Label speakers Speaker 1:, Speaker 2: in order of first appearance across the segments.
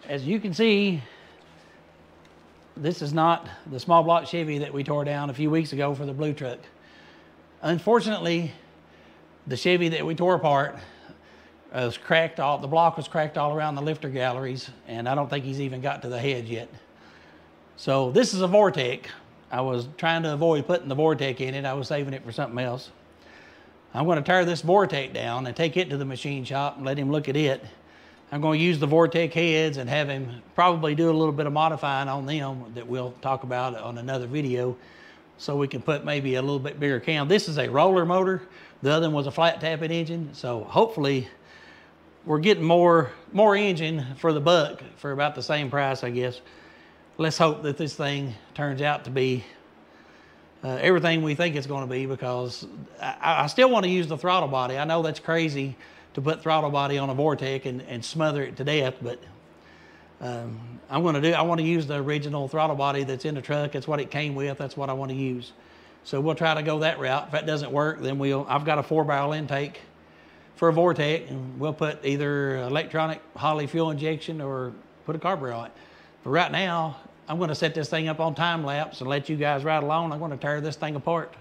Speaker 1: As you can see, this is not the small block Chevy that we tore down a few weeks ago for the blue truck. Unfortunately, the Chevy that we tore apart was cracked all, the block was cracked all around the lifter galleries, and I don't think he's even got to the head yet. So this is a Vortec. I was trying to avoid putting the Vortec in it. I was saving it for something else. I'm going to tear this Vortec down and take it to the machine shop and let him look at it. I'm going to use the Vortec heads and have him probably do a little bit of modifying on them that we'll talk about on another video, so we can put maybe a little bit bigger cam. This is a roller motor. The other one was a flat tapping engine. So hopefully we're getting more engine for the buck for about the same price, I guess. Let's hope that this thing turns out to be everything we think it's going to be, because I still want to use the throttle body. I know that's crazy to put throttle body on a Vortec and smother it to death, but I want to use the original throttle body that's in the truck. That's what it came with. That's what I want to use. So we'll try to go that route. If that doesn't work, then I've got a 4-barrel intake for a Vortec, and we'll put either electronic Holley fuel injection or put a carburetor on it. But right now, I'm going to set this thing up on time lapse and let you guys ride along. I'm going to tear this thing apart.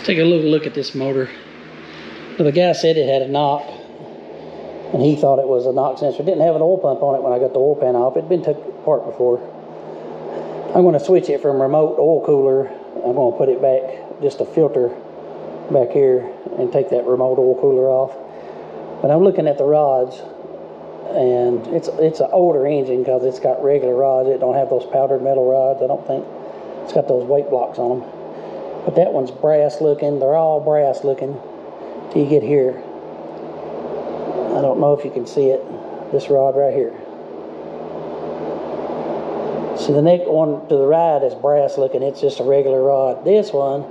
Speaker 1: Take a look at this motor. Well, the guy said it had a knock, and he thought it was a knock sensor. It didn't have an oil pump on it when I got the oil pan off. It'd been took apart before. I'm going to switch it from remote oil cooler. I'm going to put it back, just a filter back here, and take that remote oil cooler off. But I'm looking at the rods, and it's an older engine because it's got regular rods. It don't have those powdered metal rods, I don't think. It's got those weight blocks on them. But that one's brass looking. They're all brass looking till you get here. I don't know if you can see it. This rod right here. See, the next one to the right is brass looking. It's just a regular rod. This one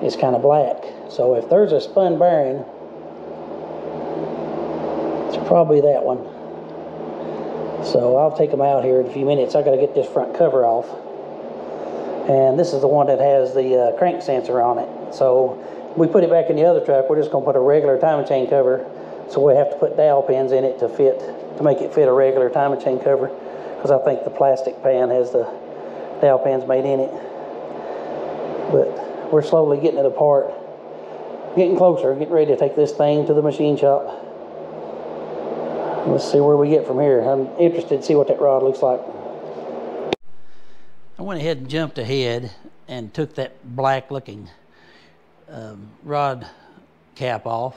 Speaker 1: is kind of black. So if there's a spun bearing, it's probably that one. So I'll take them out here in a few minutes. I got to get this front cover off. And this is the one that has the crank sensor on it. So we put it back in the other truck, we're just going to put a regular timing chain cover, so we have to put dowel pins in it to make it fit a regular timing chain cover, because I think the plastic pan has the dowel pins made in it. But we're slowly getting it apart, getting closer, getting ready to take this thing to the machine shop. Let's see where we get from here. I'm interested to see what that rod looks like. I went ahead and jumped ahead and took that black looking rod cap off.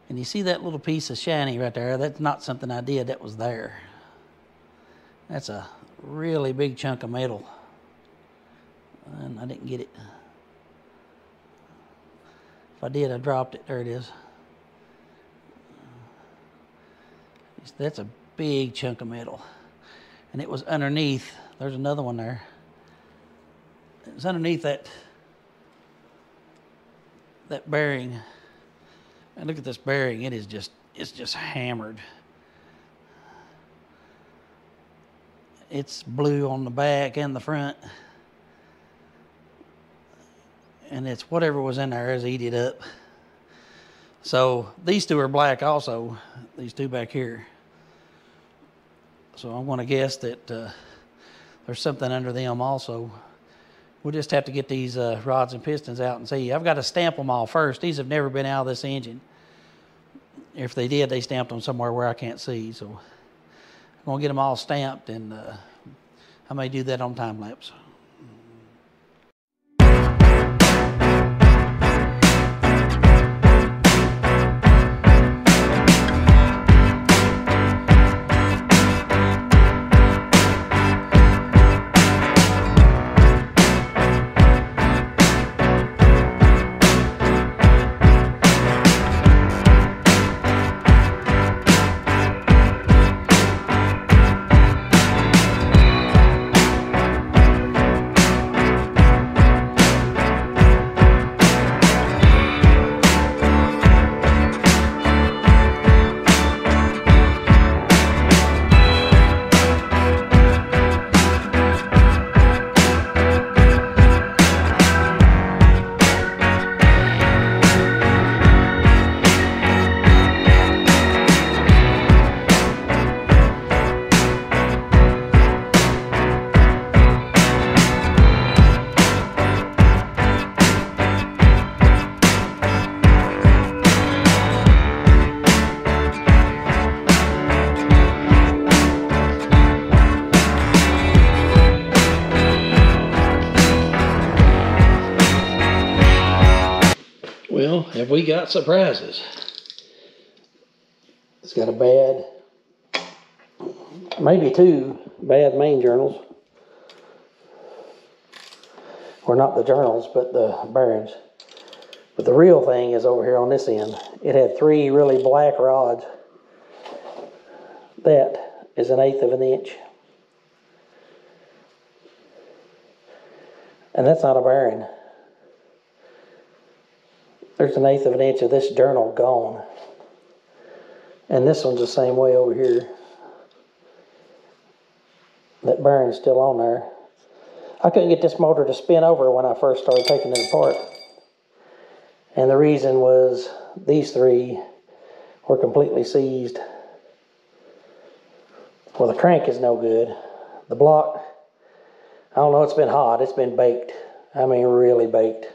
Speaker 1: And you see that little piece of shiny right there? That's not something I did, that was there. That's a really big chunk of metal. And I didn't get it. If I did, I dropped it. There it is. That's a big chunk of metal. And it was underneath. There's another one there. It was underneath that bearing. And look at this bearing. It's just hammered. It's blue on the back and the front. And it's whatever was in there has eaten it up. So these two are black also, these two back here. So I'm going to guess that there's something under them also. We'll just have to get these rods and pistons out and see. I've got to stamp them all first. These have never been out of this engine. If they did, they stamped them somewhere where I can't see. So I'm going to get them all stamped, and I may do that on time lapse. Well, have we got surprises? It's got a bad, maybe two bad main journals. Or not the journals, but the bearings. But the real thing is over here on this end. It had three really black rods. That is 1/8 of an inch. And that's not a bearing. There's 1/8 of an inch of this journal gone. And this one's the same way over here. That bearing's still on there. I couldn't get this motor to spin over when I first started taking it apart. And the reason was these three were completely seized. Well, the crank is no good. The block, I don't know, it's been hot. It's been baked. I mean, really baked.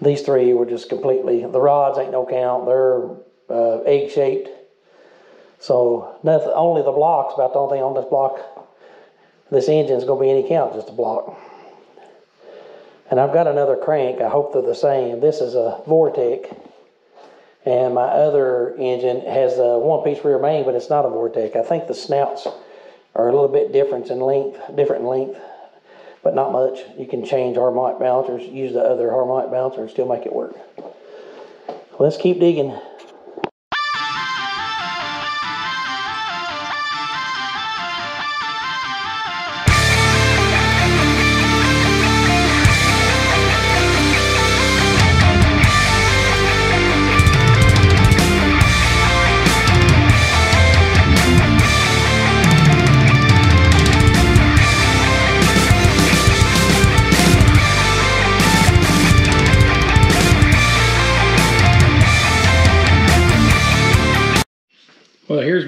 Speaker 1: These three were just completely, the rods ain't no count. They're egg-shaped. So nothing, only the block's about the only thing on this block. This engine's going to be any count, just a block. And I've got another crank. I hope they're the same. This is a Vortec. And my other engine has a one-piece rear main, but it's not a Vortec. I think the snouts are a little bit different in length, but not much. You can change harmonic balancers, use the other harmonic balancer and still make it work. Let's keep digging.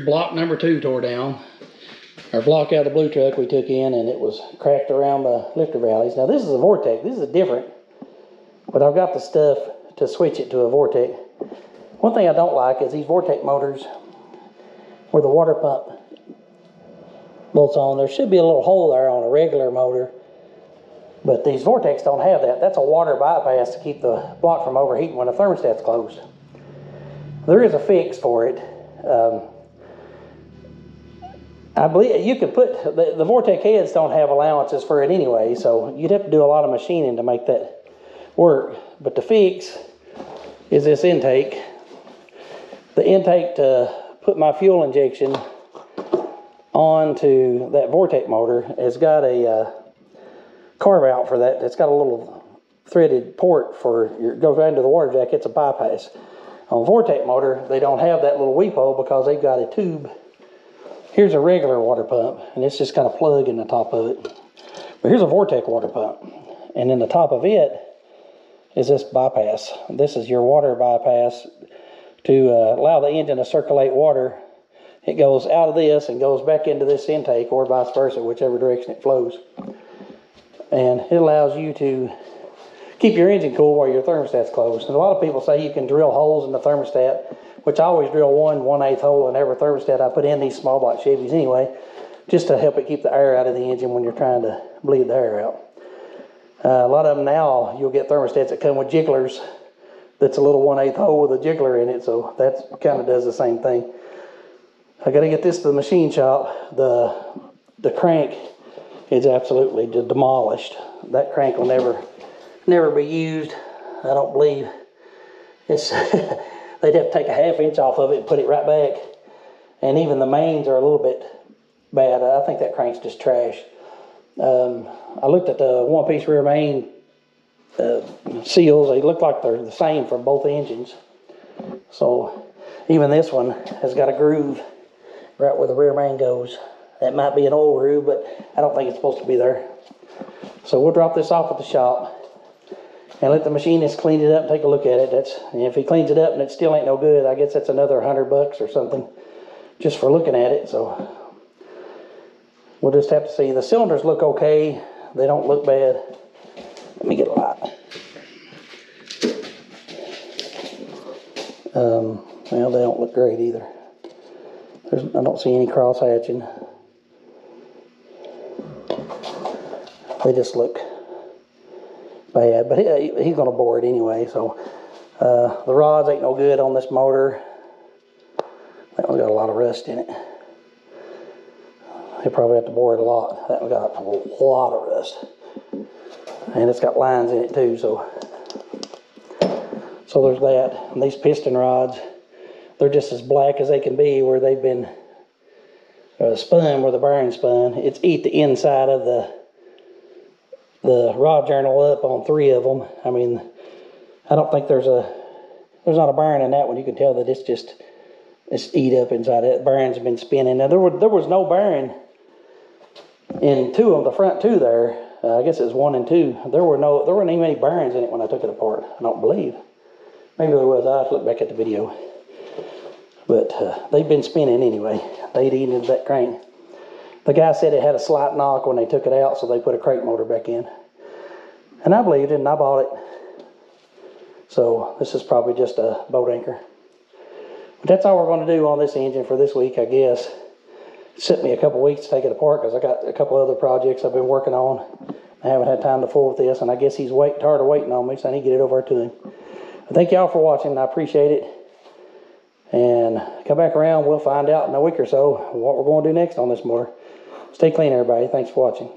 Speaker 1: block number 2 tore down. Our block out of the blue truck we took in, and it was cracked around the lifter valleys. Now this is a Vortec. This is different, but I've got the stuff to switch it to a Vortec. One thing I don't like is these Vortec motors where the water pump bolts on. There should be a little hole there on a regular motor, but these Vortecs don't have that. That's a water bypass to keep the block from overheating when the thermostat's closed. There is a fix for it. I believe you could put, the Vortec heads don't have allowances for it anyway, so you'd have to do a lot of machining to make that work. But the fix is this intake. The intake to put my fuel injection onto that Vortec motor has got a carve out for that. It's got a little threaded port for your, goes right into the water jacket. It's a bypass. On Vortec motor, they don't have that little weep hole because they've got a tube. Here's a regular water pump, and it's just got a plug in the top of it. But here's a Vortec water pump, and in the top of it is this bypass. This is your water bypass to allow the engine to circulate water. It goes out of this and goes back into this intake, or vice versa, whichever direction it flows. And it allows you to keep your engine cool while your thermostat's closed. And a lot of people say you can drill holes in the thermostat, which I always drill 1/8 hole in every thermostat I put in these small block Chevys anyway, just to help it keep the air out of the engine when you're trying to bleed the air out. A lot of them now, you'll get thermostats that come with jigglers. That's a little 1/8 hole with a jiggler in it, so that kind of does the same thing. I got to get this to the machine shop. The crank is absolutely demolished. That crank will never be used, I don't believe. It's they'd have to take a 1/2 inch off of it and put it right back. And even the mains are a little bit bad. I think that crank's just trash. I looked at the one-piece rear main seals. They look like they're the same for both engines. So even this one has got a groove right where the rear main goes. That might be an old groove, but I don't think it's supposed to be there. So we'll drop this off at the shop and let the machinist clean it up and take a look at it. And if he cleans it up and it still ain't no good, I guess that's another $100 or something just for looking at it. So we'll just have to see. The cylinders look okay. They don't look bad. Let me get a light. Well, they don't look great either. I don't see any cross hatching. They just look bad, but he's going to bore it anyway. So the rods ain't no good on this motor. That one's got a lot of rust in it. He'll probably have to bore it a lot. That one got a lot of rust, and it's got lines in it too. So there's that. And these piston rods, they're just as black as they can be where they've been spun, where the bearing spun. It's eat the inside of the rod journal up on 3 of them. I mean, I don't think there's not a bearing in that one. You can tell that it's eat up inside it. The bearings have been spinning. Now there was no bearing in 2 of the front 2 there. I guess it was 1 and 2. There weren't even any bearings in it when I took it apart. I don't believe. Maybe there was. I have to look back at the video. But they've been spinning anyway. They'd eaten into that crank. The guy said it had a slight knock when they took it out, so they put a crate motor back in. And I believed it, and I bought it. So this is probably just a boat anchor. But that's all we're going to do on this engine for this week, I guess. It took me a couple weeks to take it apart because I got a couple other projects I've been working on. I haven't had time to fool with this, and I guess he's tired of waiting on me, so I need to get it over to him. But thank y'all for watching. I appreciate it. And come back around. We'll find out in a week or so what we're going to do next on this motor. Stay clean, everybody. Thanks for watching.